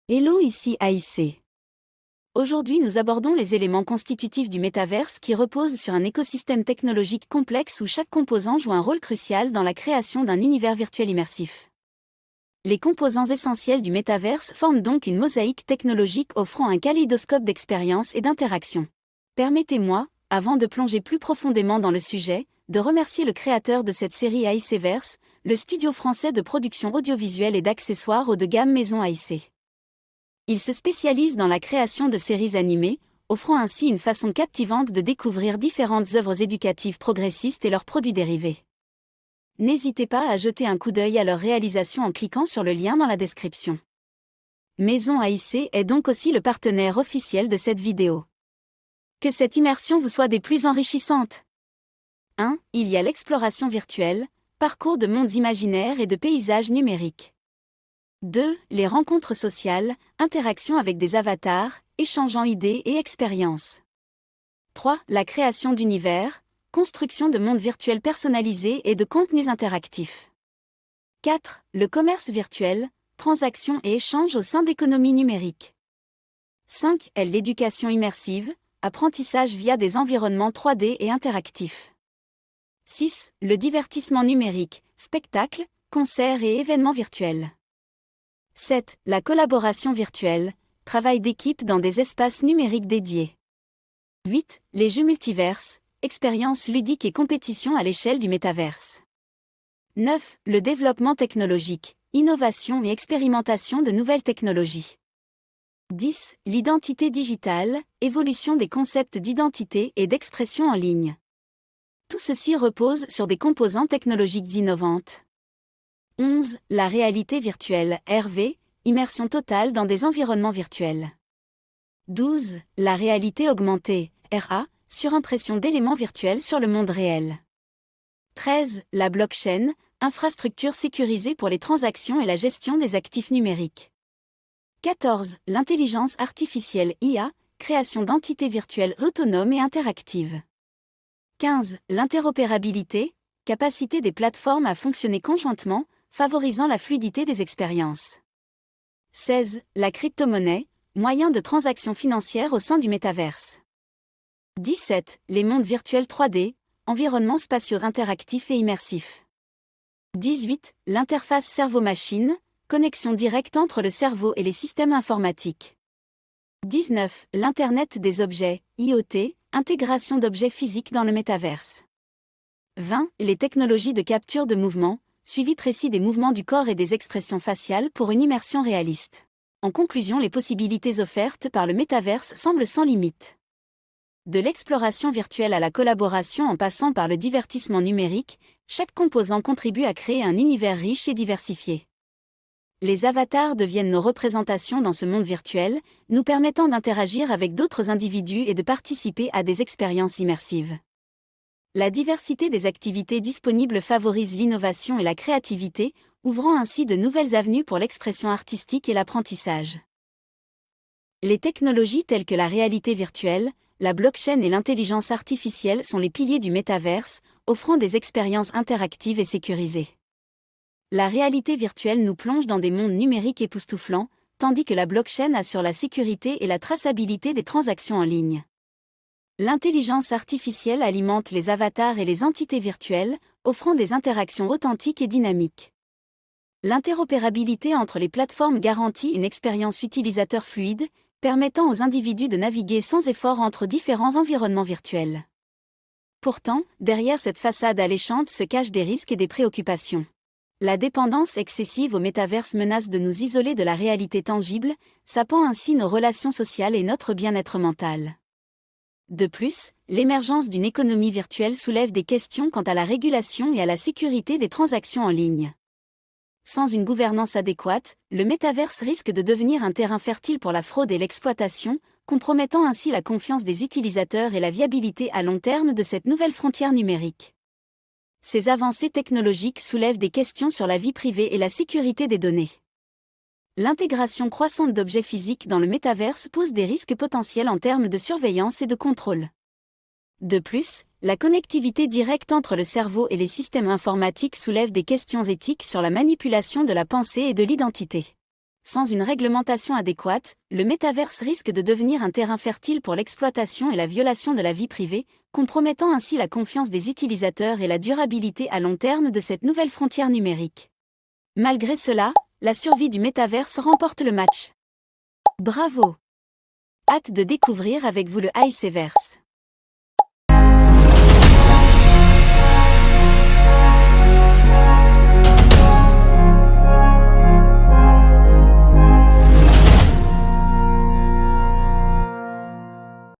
Hello, ici AIC. Aujourd'hui, nous abordons les éléments constitutifs du métaverse qui reposent sur un écosystème technologique complexe où chaque composant joue un rôle crucial dans la création d'un univers virtuel immersif. Les composants essentiels du métaverse forment donc une mosaïque technologique offrant un kaléidoscope d'expériences et d'interactions. Permettez-moi, avant de plonger plus profondément dans le sujet, de remercier le créateur de cette série AICverse, le studio français de production audiovisuelle et d'accessoires haut de gamme Maison AIC. Il se spécialise dans la création de séries animées, offrant ainsi une façon captivante de découvrir différentes œuvres éducatives progressistes et leurs produits dérivés. N'hésitez pas à jeter un coup d'œil à leur réalisation en cliquant sur le lien dans la description. Maison AIC est donc aussi le partenaire officiel de cette vidéo. Que cette immersion vous soit des plus enrichissantes. 1. Il y a l'exploration virtuelle, parcours de mondes imaginaires et de paysages numériques. 2. Les rencontres sociales, interactions avec des avatars, échangeant idées et expériences. 3. La création d'univers, construction de mondes virtuels personnalisés et de contenus interactifs. 4. Le commerce virtuel, transactions et échanges au sein d'économies numériques. 5. L'éducation immersive, apprentissage via des environnements 3D et interactifs. 6. Le divertissement numérique, spectacles, concerts et événements virtuels. 7. La collaboration virtuelle, travail d'équipe dans des espaces numériques dédiés. 8. Les jeux multiverses, expériences ludiques et compétitions à l'échelle du métaverse. 9. Le développement technologique, innovation et expérimentation de nouvelles technologies. 10. L'identité digitale, évolution des concepts d'identité et d'expression en ligne. Tout ceci repose sur des composants technologiques innovantes. 11. La réalité virtuelle, RV, immersion totale dans des environnements virtuels. 12. La réalité augmentée, RA, surimpression d'éléments virtuels sur le monde réel. 13. La blockchain, infrastructure sécurisée pour les transactions et la gestion des actifs numériques. 14. L'intelligence artificielle IA, création d'entités virtuelles autonomes et interactives. 15. L'interopérabilité, capacité des plateformes à fonctionner conjointement, favorisant la fluidité des expériences. 16. La crypto-monnaie, moyen de transaction financière au sein du métaverse. 17. Les mondes virtuels 3D, environnements spatiaux interactifs et immersifs. 18. L'interface cerveau-machine, connexion directe entre le cerveau et les systèmes informatiques. 19. L'Internet des objets, IoT, intégration d'objets physiques dans le métaverse. 20. Les technologies de capture de mouvement, suivi précis des mouvements du corps et des expressions faciales pour une immersion réaliste. En conclusion, les possibilités offertes par le métaverse semblent sans limite. De l'exploration virtuelle à la collaboration en passant par le divertissement numérique, chaque composant contribue à créer un univers riche et diversifié. Les avatars deviennent nos représentations dans ce monde virtuel, nous permettant d'interagir avec d'autres individus et de participer à des expériences immersives. La diversité des activités disponibles favorise l'innovation et la créativité, ouvrant ainsi de nouvelles avenues pour l'expression artistique et l'apprentissage. Les technologies telles que la réalité virtuelle, la blockchain et l'intelligence artificielle sont les piliers du métaverse, offrant des expériences interactives et sécurisées. La réalité virtuelle nous plonge dans des mondes numériques époustouflants, tandis que la blockchain assure la sécurité et la traçabilité des transactions en ligne. L'intelligence artificielle alimente les avatars et les entités virtuelles, offrant des interactions authentiques et dynamiques. L'interopérabilité entre les plateformes garantit une expérience utilisateur fluide, permettant aux individus de naviguer sans effort entre différents environnements virtuels. Pourtant, derrière cette façade alléchante se cachent des risques et des préoccupations. La dépendance excessive au métaverse menace de nous isoler de la réalité tangible, sapant ainsi nos relations sociales et notre bien-être mental. De plus, l'émergence d'une économie virtuelle soulève des questions quant à la régulation et à la sécurité des transactions en ligne. Sans une gouvernance adéquate, le métaverse risque de devenir un terrain fertile pour la fraude et l'exploitation, compromettant ainsi la confiance des utilisateurs et la viabilité à long terme de cette nouvelle frontière numérique. Ces avancées technologiques soulèvent des questions sur la vie privée et la sécurité des données. L'intégration croissante d'objets physiques dans le métaverse pose des risques potentiels en termes de surveillance et de contrôle. De plus, la connectivité directe entre le cerveau et les systèmes informatiques soulève des questions éthiques sur la manipulation de la pensée et de l'identité. Sans une réglementation adéquate, le métaverse risque de devenir un terrain fertile pour l'exploitation et la violation de la vie privée, compromettant ainsi la confiance des utilisateurs et la durabilité à long terme de cette nouvelle frontière numérique. Malgré cela, la survie du métaverse remporte le match. Bravo! Hâte de découvrir avec vous le Iceverse.